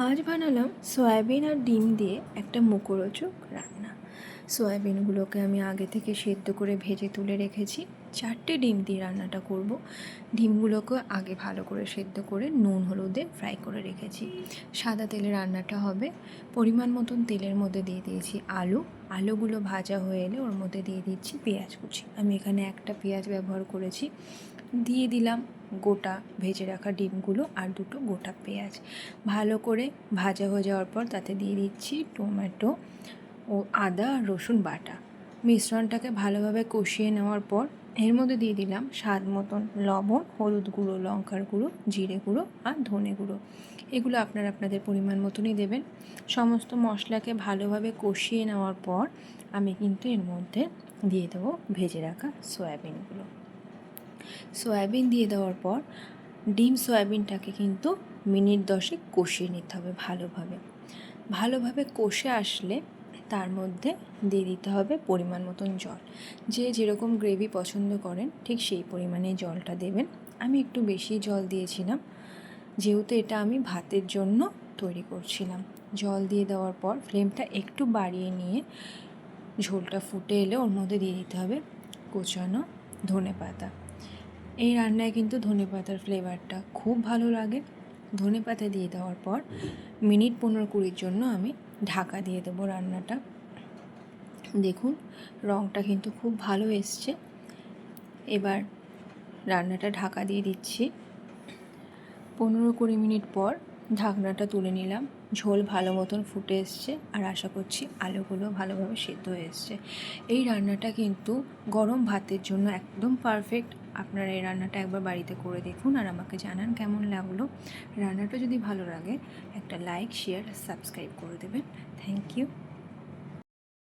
আজ বানালাম সয়াবিন আর ডিম দিয়ে একটা মুখরোচক রান্না। সয়াবিনগুলোকে আমি আগে থেকে সেদ্ধ করে ভেজে তুলে রেখেছি। 4টে ডিম দিয়ে রান্নাটা করব। ডিমগুলোকে আগে ভালো করে সেদ্ধ করে নুন হলুদে ফ্রাই করে রেখেছি। সাদা তেলে রান্নাটা হবে। পরিমাণ মতন তেলের মধ্যে দিয়ে দিয়েছি আলুগুলো ভাজা হয়ে এলে ওর মধ্যে দিয়ে দিচ্ছি পেঁয়াজ কুচি। আমি এখানে একটা পেঁয়াজ ব্যবহার করেছি। দিয়ে দিলাম গোটা ভেজে রাখা ডিমগুলো আর দুটো গোটা পেঁয়াজ। ভালো করে ভাজা হয়ে যাওয়ার পর তাতে দিয়ে দিচ্ছি টমেটো ও আদা আর রসুন বাটা। মিশ্রণটাকে ভালোভাবে কষিয়ে নেওয়ার পর এর মধ্যে দিয়ে দিলাম স্বাদ মতন লবণ, হলুদ গুঁড়ো, লঙ্কার গুঁড়ো, জিরে গুঁড়ো আর ধনে গুঁড়ো। এগুলো আপনাদের পরিমাণ মতনই দেবেন। সমস্ত মশলাকে ভালোভাবে কষিয়ে নেওয়ার পর আমি কিন্তু এর মধ্যে দিয়ে দেবো ভেজে রাখা সয়াবিনগুলো। সয়াবিন দিয়ে দেওয়ার পর সয়াবিনটাকে কিন্তু মিনিট 10 কষিয়ে নিতে হবে ভালোভাবে কষে আসলে তার মধ্যে দিয়ে দিতে হবে পরিমাণ মতন জল। যে যেরকম গ্রেভি পছন্দ করেন ঠিক সেই পরিমাণে জলটা দেবেন। আমি একটু বেশি জল দিয়েছিলাম, যেহেতু এটা আমি ভাতের জন্য তৈরি করছিলাম। জল দিয়ে দেওয়ার পর ফ্লেমটা একটু বাড়িয়ে নিয়ে ঝোলটা ফুটে এলে ওর মধ্যে দিয়ে দিতে হবে কোচানো ধনেপাতা। এই রান্নায় কিন্তু ধনেপাতার ফ্লেভারটা খুব ভালো লাগে। ধনেপাতা দিয়ে দেওয়ার পর মিনিট 15-20 জন্য আমি ঢাকা দিয়ে দেবো রান্নাটা। দেখুন রঙটা কিন্তু খুব ভালো এসছে। এবার রান্নাটা ঢাকা দিয়ে দিচ্ছি। 15-20 মিনিট পর ঢাকনাটা তুলে নিলাম। ঝোল ভালো মতন ফুটে এসছে আর আশা করছি আলুগুলো ভালোভাবে সেদ্ধ হয়ে এসছে। এই রান্নাটা কিন্তু গরম ভাতের জন্য একদম পারফেক্ট। আপনারা এই রান্নাটা একবার বাড়িতে করে দেখুন আর আমাকে জানান কেমন লাগলো। রান্নাটা যদি ভালো লাগে একটা লাইক, শেয়ার, সাবস্ক্রাইব করে দেবেন। Thank you.